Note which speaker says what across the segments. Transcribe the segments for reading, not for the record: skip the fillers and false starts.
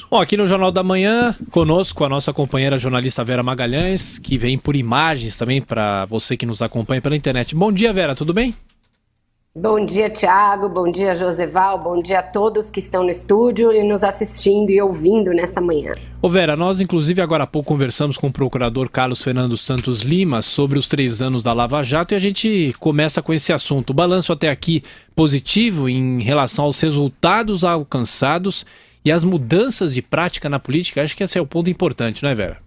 Speaker 1: Bom, aqui no Jornal da Manhã, conosco a nossa companheira jornalista Vera Magalhães, que vem por imagens também para você que nos acompanha pela internet. Bom dia, Vera, tudo bem?
Speaker 2: Bom dia, Thiago, bom dia, Joseval, bom dia a todos que estão no estúdio e nos assistindo e ouvindo nesta manhã.
Speaker 1: Ô Vera, nós inclusive agora há pouco conversamos com o procurador Carlos Fernando Santos Lima sobre os 3 anos da Lava Jato e a gente começa com esse assunto. O balanço até aqui positivo em relação aos resultados alcançados e as mudanças de prática na política. Acho que esse é o ponto importante, não é, Vera?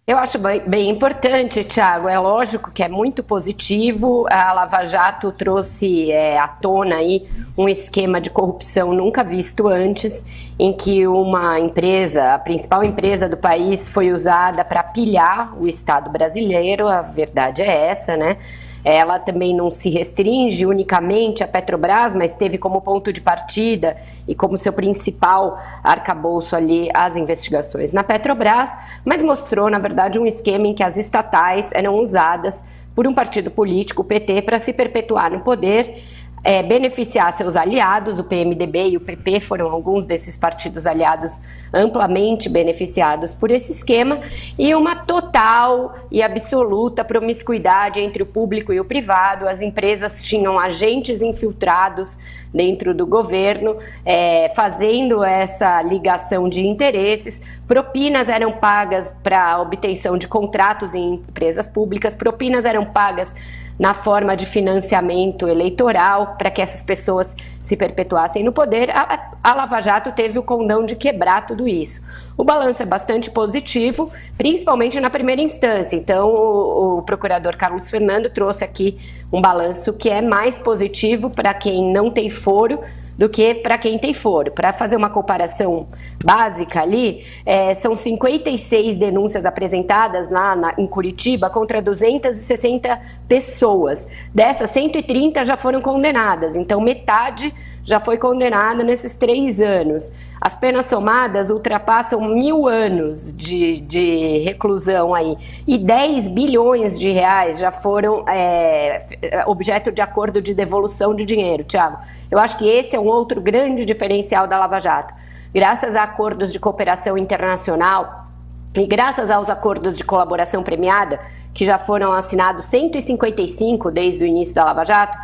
Speaker 2: Eu acho bem importante, Thiago. É lógico que é muito positivo. A Lava Jato trouxe à tona aí um esquema de corrupção nunca visto antes, em que uma empresa, a principal empresa do país, foi usada para pilhar o Estado brasileiro. A verdade é essa, né? Ela também não se restringe unicamente à Petrobras, mas teve como ponto de partida e como seu principal arcabouço ali as investigações na Petrobras, mas mostrou, na verdade, um esquema em que as estatais eram usadas por um partido político, o PT, para se perpetuar no poder, beneficiar seus aliados. O PMDB e o PP foram alguns desses partidos aliados amplamente beneficiados por esse esquema, e uma total e absoluta promiscuidade entre o público e o privado. As empresas tinham agentes infiltrados dentro do governo, fazendo essa ligação de interesses. Propinas eram pagas para obtenção de contratos em empresas públicas, propinas eram pagas na forma de financiamento eleitoral para que essas pessoas se perpetuassem no poder. A Lava Jato teve o condão de quebrar tudo isso. O balanço é bastante positivo, principalmente na primeira instância. Então, o procurador Carlos Fernando trouxe aqui um balanço que é mais positivo para quem não tem foro do que para quem tem foro. Para fazer uma comparação básica ali, são 56 denúncias apresentadas em Curitiba contra 260 pessoas. Dessas, 130 já foram condenadas, então metade já foi condenada nesses 3 anos. As penas somadas ultrapassam 1.000 anos de reclusão aí. E 10 bilhões de reais já foram objeto de acordo de devolução de dinheiro, Thiago. Eu acho que esse é um outro grande diferencial da Lava Jato. Graças a acordos de cooperação internacional e graças aos acordos de colaboração premiada, que já foram assinados 155 desde o início da Lava Jato,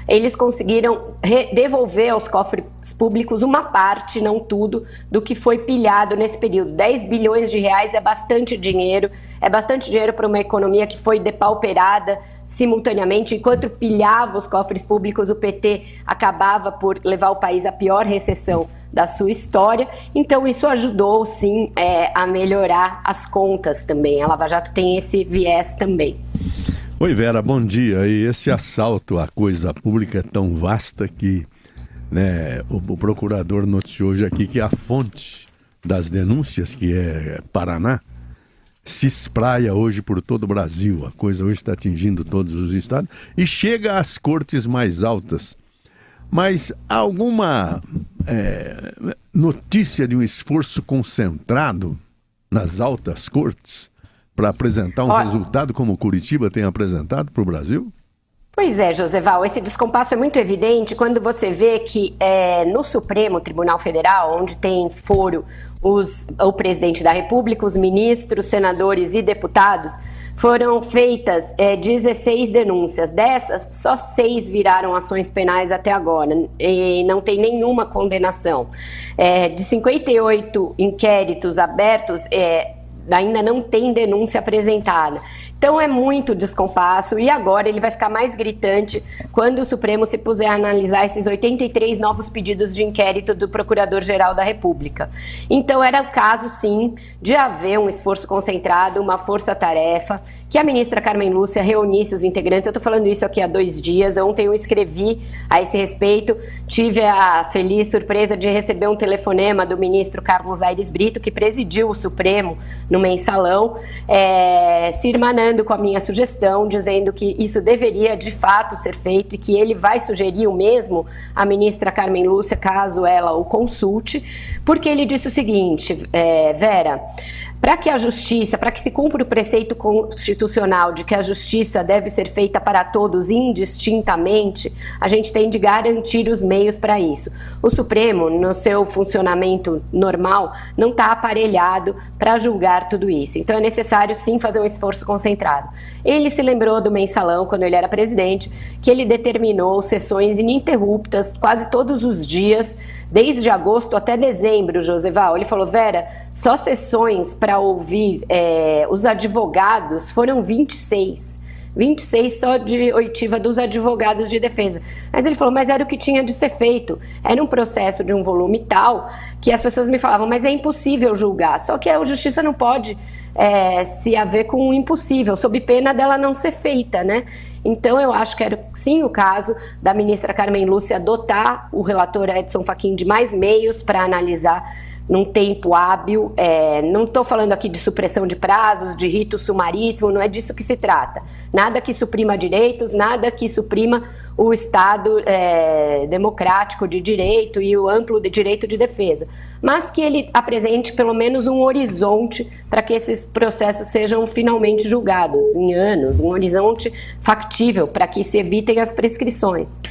Speaker 2: eles conseguiram devolver aos cofres públicos uma parte, não tudo, do que foi pilhado nesse período. 10 bilhões de reais é bastante dinheiro para uma economia que foi depauperada simultaneamente. Enquanto pilhava os cofres públicos, o PT acabava por levar o país à pior recessão da sua história. Então isso ajudou, sim, a melhorar as contas também. A Lava Jato tem esse viés também.
Speaker 3: Oi, Vera, bom dia. E esse assalto à coisa pública é tão vasta que, o procurador noticiou hoje aqui que a fonte das denúncias, que é Paraná, se espraia hoje por todo o Brasil. A coisa hoje está atingindo todos os estados e chega às cortes mais altas. Mas há alguma notícia de um esforço concentrado nas altas cortes para apresentar um resultado como Curitiba tem apresentado para o Brasil?
Speaker 2: Pois é, Joseval, esse descompasso é muito evidente quando você vê que no Supremo Tribunal Federal, onde tem foro o presidente da República, os ministros, senadores e deputados, foram feitas 16 denúncias. Dessas, só 6 viraram ações penais até agora e não tem nenhuma condenação. De 58 inquéritos abertos, ainda não tem denúncia apresentada. Então é muito descompasso, e agora ele vai ficar mais gritante quando o Supremo se puser a analisar esses 83 novos pedidos de inquérito do Procurador-Geral da República. Então era o caso, sim, de haver um esforço concentrado, uma força-tarefa, que a ministra Carmen Lúcia reunisse os integrantes. Eu estou falando isso aqui há 2 dias, ontem eu escrevi a esse respeito, tive a feliz surpresa de receber um telefonema do ministro Carlos Aires Brito, que presidiu o Supremo no mensalão, se irmanando com a minha sugestão, dizendo que isso deveria de fato ser feito e que ele vai sugerir o mesmo à ministra Carmen Lúcia, caso ela o consulte, porque ele disse o seguinte: Vera, Para que a justiça, para que se cumpra o preceito constitucional de que a justiça deve ser feita para todos indistintamente, a gente tem de garantir os meios para isso. O Supremo, no seu funcionamento normal, não está aparelhado para julgar tudo isso. Então é necessário sim fazer um esforço concentrado. Ele se lembrou do Mensalão, quando ele era presidente, que ele determinou sessões ininterruptas, quase todos os dias, desde agosto até dezembro, Joseval. Ele falou, Vera, só sessões para ouvir os advogados foram 26 só de oitiva dos advogados de defesa. Mas ele falou, mas era o que tinha de ser feito. Era um processo de um volume tal que as pessoas me falavam, mas é impossível julgar. Só que a justiça não pode se haver com o impossível, sob pena dela não ser feita, né? Então eu acho que era sim o caso da ministra Carmen Lúcia dotar o relator Edson Fachin de mais meios para analisar num tempo hábil. Não estou falando aqui de supressão de prazos, de rito sumaríssimo, não é disso que se trata. Nada que suprima direitos, nada que suprima o Estado democrático de direito e o amplo direito de defesa, mas que ele apresente pelo menos um horizonte para que esses processos sejam finalmente julgados em anos, um horizonte factível para que se evitem as prescrições.